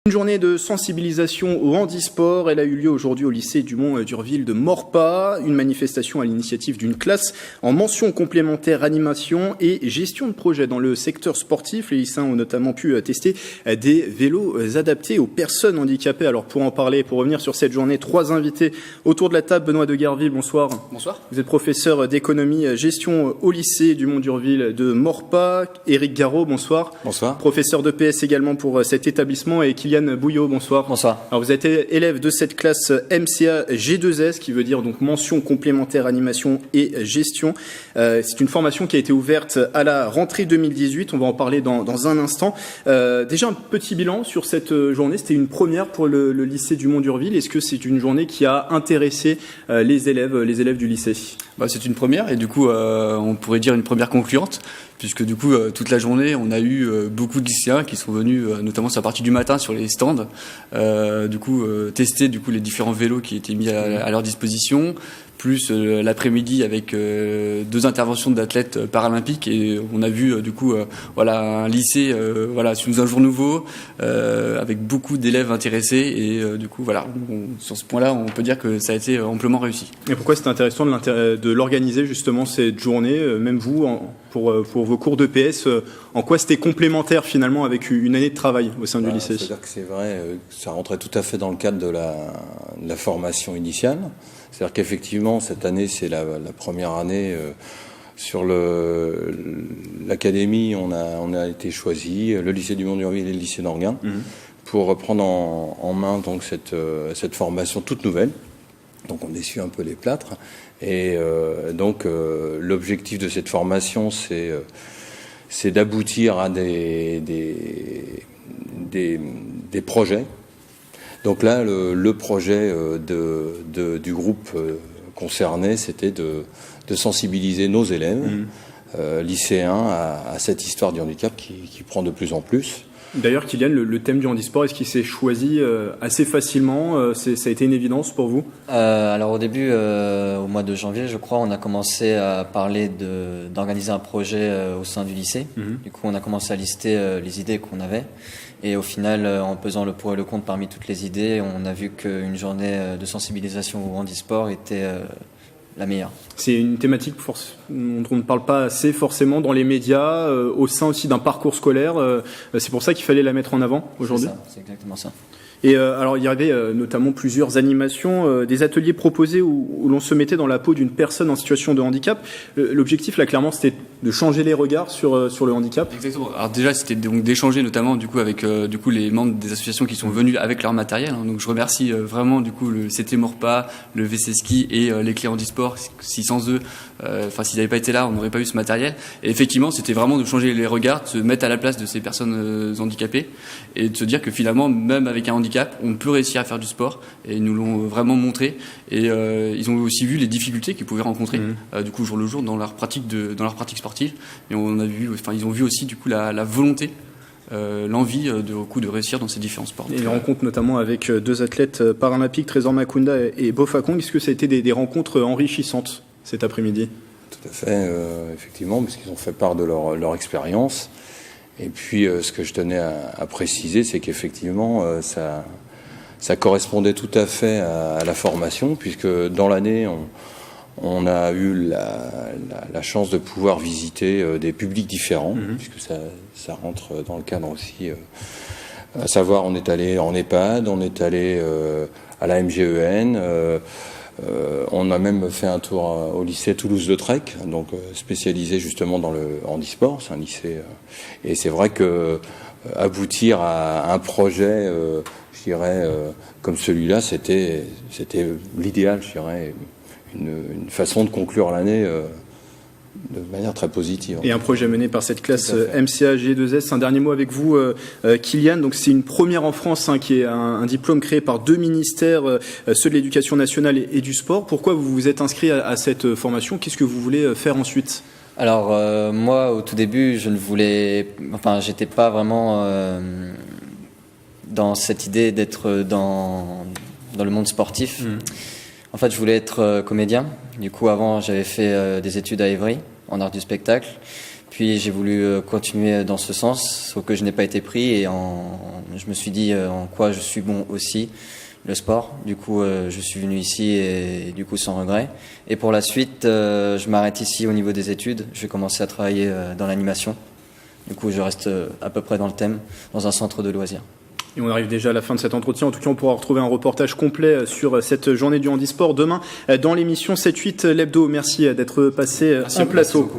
Une journée de sensibilisation au handisport, elle a eu lieu aujourd'hui au lycée du Mont-d'Urville de Maurepas, une manifestation à l'initiative d'une classe en mention complémentaire animation et gestion de projet dans le secteur sportif. Les lycéens ont notamment pu tester des vélos adaptés aux personnes handicapées. Alors pour en parler, pour revenir sur cette journée, 3 invités autour de la table. Benoît de Guerville, bonsoir. Bonsoir. Vous êtes professeur d'économie gestion au lycée du Mont-d'Urville de Maurepas. Éric Garot, bonsoir. Bonsoir. Professeur de PS également pour cet établissement et Kylian Bouillot, bonsoir. Bonsoir. Alors vous êtes élève de cette classe MCA G2S, qui veut dire donc mention complémentaire animation et gestion. C'est une formation qui a été ouverte à la rentrée 2018. On va en parler dans un instant. Déjà un petit bilan sur cette journée. C'était une première pour le lycée du Mont-d'Urville. Est-ce que c'est une journée qui a intéressé les élèves du lycée? C'est une première et du coup on pourrait dire une première concluante, puisque du coup toute la journée on a eu beaucoup de lycéens qui sont venus notamment sur la partie du matin sur les stands tester les différents vélos qui étaient mis à leur disposition, plus l'après-midi avec 2 interventions d'athlètes paralympiques, et on a vu un lycée sous un jour nouveau avec beaucoup d'élèves intéressés, et sur ce point-là on peut dire que ça a été amplement réussi. Et pourquoi c'est intéressant de l'organiser justement cette journée, même vous pour vos cours de PS, en quoi c'était complémentaire finalement avec une année de travail au sein du lycée? C'est-à-dire que c'est vrai, ça rentrait tout à fait dans le cadre de la formation initiale. C'est-à-dire qu'effectivement, cette année, c'est la première année sur l'académie. On a été choisi, le lycée du Mont-d'Urville et le lycée d'Orguin, pour reprendre en main donc cette formation toute nouvelle. Donc on essuie un peu les plâtres. Et l'objectif de cette formation, c'est d'aboutir à des projets. Donc là, le projet du groupe concerné, c'était de sensibiliser nos élèves lycéens à cette histoire du handicap qui prend de plus en plus. D'ailleurs, Kylian, le thème du handisport, est-ce qu'il s'est choisi assez facilement? Ça a été une évidence pour vous? Alors au début, au mois de janvier, je crois, on a commencé à parler d'organiser un projet au sein du lycée. Du coup, on a commencé à lister les idées qu'on avait. Et au final, en pesant le pour et le contre parmi toutes les idées, on a vu qu'une journée de sensibilisation au handisport était la meilleure. C'est une thématique dont on ne parle pas assez forcément dans les médias, au sein aussi d'un parcours scolaire. C'est pour ça qu'il fallait la mettre en avant aujourd'hui. C'est exactement ça. Et alors il y avait notamment plusieurs animations, des ateliers proposés où l'on se mettait dans la peau d'une personne en situation de handicap. L'objectif là clairement c'était de changer les regards sur le handicap. Exactement. Alors déjà c'était donc d'échanger notamment avec les membres des associations qui sont venus avec leur matériel. Donc je remercie vraiment le CT Maurepas, le VC Ski et les clés handisport. Si sans eux, s'ils n'avaient pas été là, on n'aurait pas eu ce matériel. Et effectivement c'était vraiment de changer les regards, de se mettre à la place de ces personnes handicapées et de se dire que finalement même avec un handicap on peut réussir à faire du sport, et ils nous l'ont vraiment montré, et ils ont aussi vu les difficultés qu'ils pouvaient rencontrer jour le jour dans leur pratique sportive, et ils ont vu aussi la volonté, l'envie de réussir dans ces différents sports. Et les rencontres notamment avec 2 athlètes paralympiques, Trésor Makunda et Bofakong, est-ce que ça a été des rencontres enrichissantes cet après-midi? Tout à fait, effectivement, parce qu'ils ont fait part de leur expérience. Et puis, ce que je tenais à préciser, c'est qu'effectivement, ça correspondait tout à fait à la formation, puisque dans l'année, on a eu la chance de pouvoir visiter des publics différents, puisque ça rentre dans le cadre aussi. À savoir, on est allé en EHPAD, on est allé à la MGEN, on a même fait un tour au lycée Toulouse-Lautrec, donc spécialisé justement dans le handisport. C'est un lycée, et c'est vrai que aboutir à un projet, je dirais, comme celui-là, c'était l'idéal, je dirais, une façon de conclure l'année de manière très positive. Et un projet mené par cette classe MCA G2S. Un dernier mot avec vous, Kylian. Donc c'est une première en France, qui est un diplôme créé par 2 ministères, ceux de l'éducation nationale et du sport. Pourquoi vous vous êtes inscrit à cette formation? Qu'est-ce que vous voulez faire ensuite? Alors moi, au tout début, j'étais pas vraiment dans cette idée d'être dans le monde sportif. En fait, je voulais être comédien. Du coup, avant, j'avais fait des études à Évry, en art du spectacle. puis j'ai voulu continuer dans ce sens, sauf que je n'ai pas été pris et je me suis dit en quoi je suis bon aussi, le sport. Du coup, je suis venu ici et du coup sans regret. Et pour la suite, je m'arrête ici au niveau des études. Je vais commencer à travailler dans l'animation. Du coup, je reste à peu près dans le thème, dans un centre de loisirs. Et on arrive déjà à la fin de cet entretien. En tout cas, on pourra retrouver un reportage complet sur cette journée du handisport demain dans l'émission 7-8 l'hebdo. Merci d'être passé en plateau.